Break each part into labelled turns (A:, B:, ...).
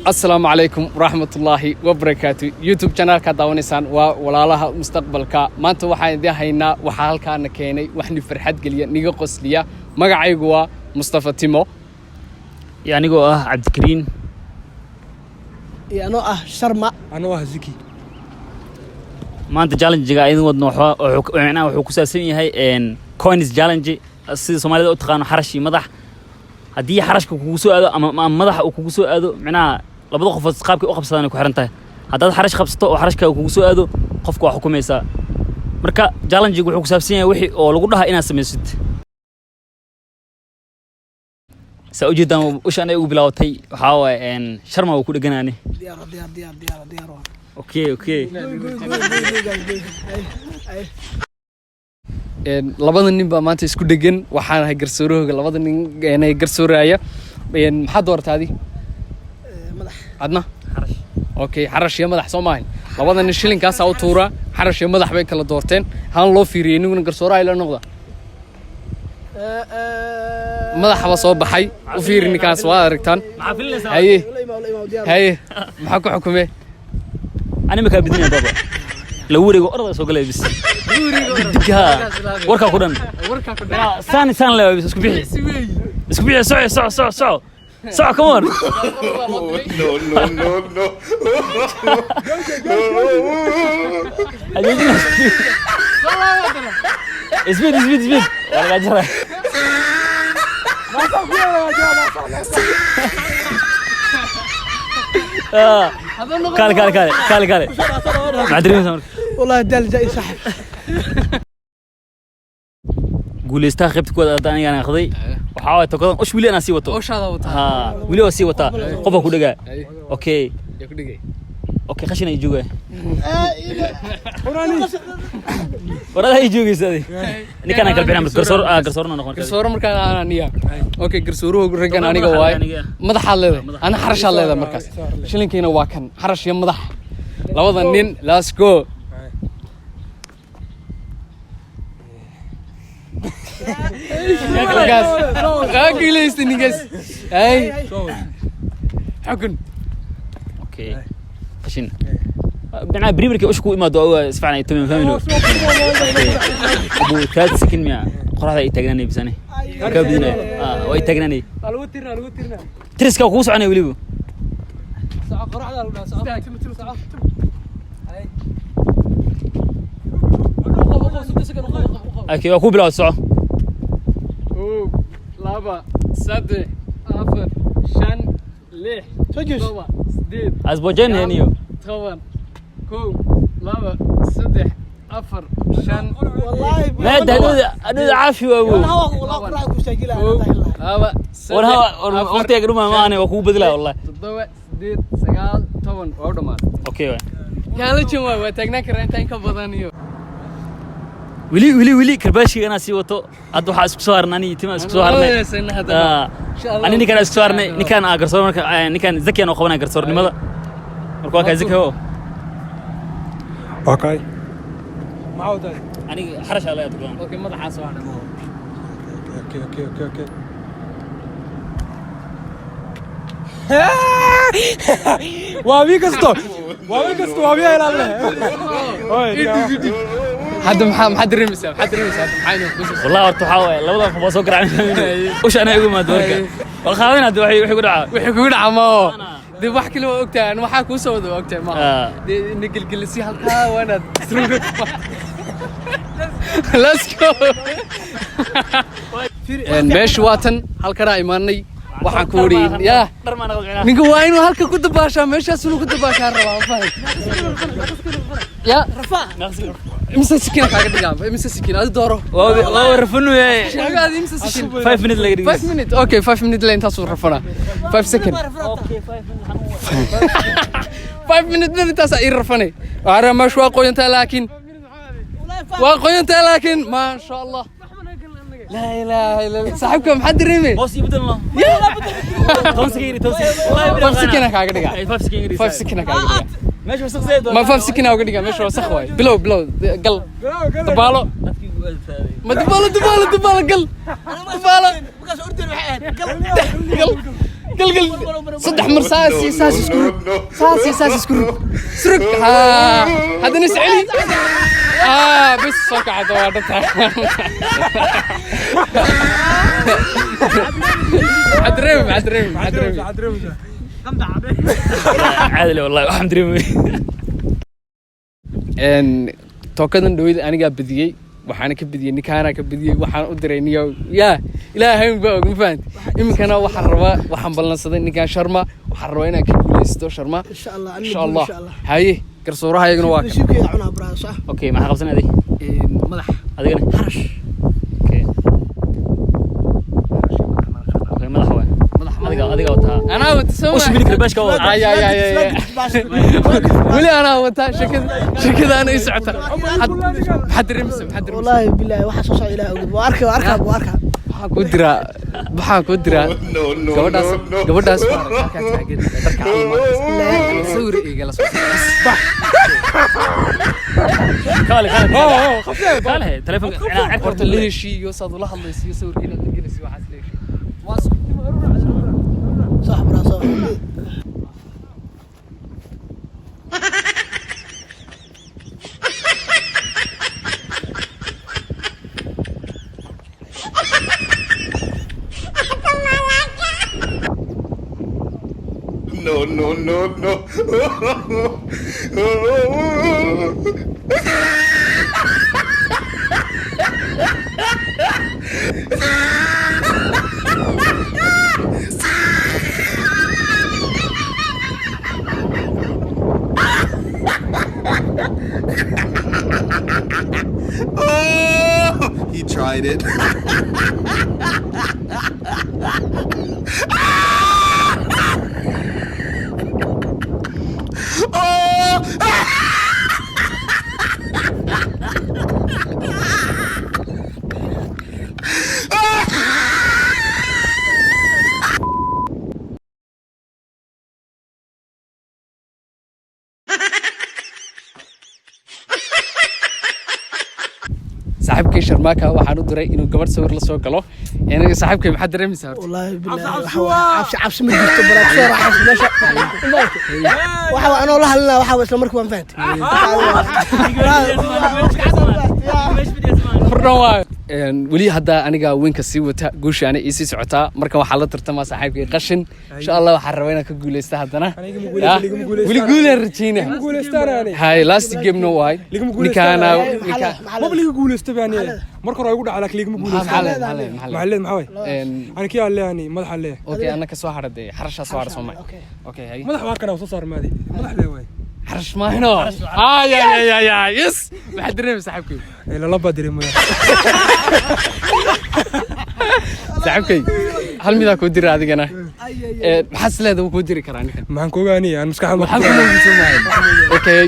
A: السلام عليكم ورحمة الله وبركاته يوتيوب channel ka daawaneysaan waa walaalaha mustaqbalka maanta waxaan idin haynaa waxa halkaan keenay waxni farxad galiya niga qosliya magacaygu waa Mustafa Timo
B: anigoo ah Cabdikariin
C: anoo ah Sharma
D: anoo ah Ziki
B: maanta challenge-ga idin wadno wuxuu ku saabsan yahay coins challenge sida Soomaalida u taqaan xarash madax haddii xarashka kugu soo aado ama madax uu kugu soo aado macnaha labada qof qaabkii u qabsadaan ku xiran tahay haddaad xarash qabsato oo xarashka kugu soo aado qofku waa xukumaysaa marka challenge-gu wuxuu ku saabsan yahay wixii oo lagu dhaha inaad samaysid سأوجدهم وش أنا أقول بلاوتي وحاول شرمة وكل جناني
C: ديار
B: أوكي
A: labada nin baa maanta isku dhagan waxaan hay garsoorooga labada nin inay garsooraya maxaad doortaadi
C: madax
A: adna xarash okay xarash iyo madax Soomaali labada nin shilinkaas u tuura xarash iyo madax bay kala doorteen haan loo fiiriyay inuu garsooraay la noqdo madaxa soo baxay u fiirin kaas waa aragtaan haye maxaa ku xukumay
B: أنا ما كان بدني بابا لو وريقو أرض سوق لي بس دقها وركا كودن سان لا بس اسكبيع سع كمان اسبيد ولا جرى كالي ما ادري
C: والله دال جاي صاحب
B: قول استاخبت كود انا اخذي وحاول تكون ايش ولي انا سي وتو ها ولي سي وتا قفا ku dhaga okay اوكي خشنا يجوغا ورا هي جوغيسادي نكنا كل بينام غرسورنا نقون
A: غرسور markaan aniga okay garsooruhu ragan aniga waay madaxa leedahay ana xarash leedahay markaas shilinkiina waa kan xarash iyo madax labada nin let's go guys qaagileyst ningas ay xukun
B: okay عشان بنا بريبرك وش كو إمادوا سفعنا يتمين فهمينه أبو ثلاث سكين ميا قرأة يتجنني بسنة كابدنا ويتجنني
C: الوترنا
B: تريس كوكوس عني وليبو
C: ساعة قرأة ولا ساعة ساعة
B: أكيد أكو بلا ساعة
A: لابا سد أفر شن ليه
C: تجلس
B: أزبوجين هنيو
A: طبعا كو لابا سد أفر شن
C: والله
B: ما ده عافي وابو
C: والله قرأة كوستاجيلا
A: لابا
B: والله وقت يقرب ما أنا وأكو بدلا والله
A: تضوى سديد سجال طبعا أوردمان
B: أوكي
A: كان لي شو ما تجنا كرنتين كبدانيو
B: ولي كرباشي أنا سويته أدو حاسب صورنا ني تما صورنا أنا نكان صورنا نكان أقرصور نكان ذكي أنا وخوانا أقرصور لماذا مركوا كذكي هو
D: اوكي معود
B: أنا حرش على يدكم
A: أوكي ما ضحى صورنا
D: اوكي وابي كستو وابي إلى الله
A: حد محد رمسه حينه
B: والله ورتحاول لو ضاف بسوق رعي وش أنا أقول ما دورك والخاوين هذا وحي يقول ما دي بحكي له وقتها أنا وحاك وسود وقتها ما دي نقل جلسي هالكا وأنا تروح let's go ماشي واتن هالكرا إيماني waxaan ku wariin yaa ninka waa inuu halka ku dabaashaa meeshaas inuu ku dabaashaa rabaa fahad ya rafa imsa sikina kaaga dhigaa imsa sikina ad dooro waa rafanu yahay
A: shaqaad imsa sikin
B: 5 minutes laga dhigay
A: 5 minutes okay 5 minutes leen taas rafana 5 seconds
B: okay
A: 5 minutes taas ay rafane ara ma shwa qoyanta laakiin waa qoyanta laakiin ma sha Allah لا إله إلا الله صاحبك محد ريمي
B: بوس يبدل الله توسكيري
A: والله 5 سكينة كاغا دغا 5 سكينة كاغا دغا
B: ماشي وسخ زيد
A: ما 5 سكينة كاغا دغا ماشي وسخ واي بلو قل دبالو ما دبالو قل دبالو
C: بقاش أردن وحيد قل
A: قل صدح مرساسي ساس سكروب ساسي ساس سكروب سرق هذا نسعلي بس صوك عدوادتها عدريم
B: عادل والله waxaan dareemay
A: tookadan dhawid aniga badiyay waxaan ka badiyay ninkaana ka badiyay waxaan u diray niyo yaa ilaahay ma og ma fahanti iminkana waxaan rabaa waxaan ballansaday ninkaan sharma waxaan rabaa inaan ka guuleysto sharma insha Allah haye garsooraha iyaguna waa
B: okay ma qabsanaaday
A: madax
B: adigana
A: harash
B: okay madax waa adiga wata
A: أنا وتسوي
B: وش بيلك الباشكا والله
A: يا ولي أنا وتا شكل أنا يسعته حد رمس
C: والله بالله واحد صوص إلى وأركب
A: كودرا قبل سوري إيه جلس
B: كاله تلفون
A: عرفت ليش يوصل ولا الله يسوي هنا تجلس واحد ليش
C: صاحب راسه
E: No. Oh, he tried it.
A: صاحبك شرماكا waxaan u diray inuu gabar sawir la soo galo aniga صاحبك maxaa dareemaysaa
C: والله بالله عبس ما جبت براك soo raaxayso meesha waxa ana la hadlaa waxa isla markii waan fahanti
A: furdawaa wali hadda aniga winka sii wata guushaana ii sii socotaa marka waxa la tartamaa صاحبك qashin insha Allah waxaan rabaa inaan ka guuleysto haddana wali guuleen rajayna hay last game no way nikaana
D: مبلغ guuleysto baani marka hore ugu dhacay laakiin ma guuleysto maxalleed maxay ani kii alle yani madax alle
A: okay anaka soo haraday xarasha soo harso ma okay hay
D: madax waa kana soo saar maadi madax le way
A: حرش ما هنا يا يس ما حد دري صاحبك
D: لا لا بدري ما
A: صاحبك هل ميدا كو دير اديغنا maxaas leedahay ku diri karaa ninkan
D: maxaan ku ogaanay aan maskaxda
A: waxaan ku leeyahay okay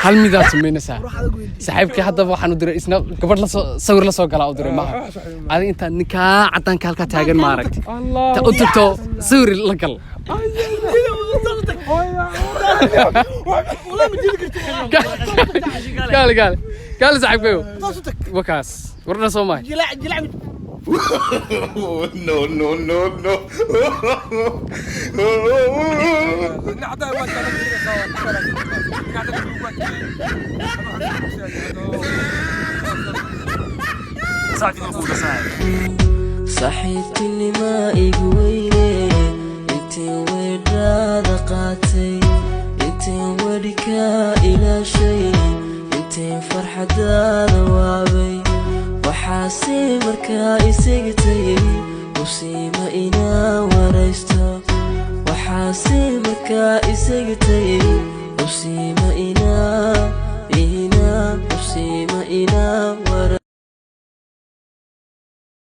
A: hal midaad sameynaysaa saaxiibkii hadda waxaan u diray isna gabadh la sawir la soo galaa u diray ma adiga inta ninka cadanka halka taagan ma aragti ta u tagto sawir la gal قال صاحبك وكاس ورنا سوماي
C: جلع
E: No.
F: صحيتني ما إقويني انتي وداد قاتي انتي ودكا إلى شيء انتي فرحة دوابي وحاسي مركا إسيقتي وسيما إنا وريستا وحاسي مركا إسيقتي وسيما إنا وسيما إنا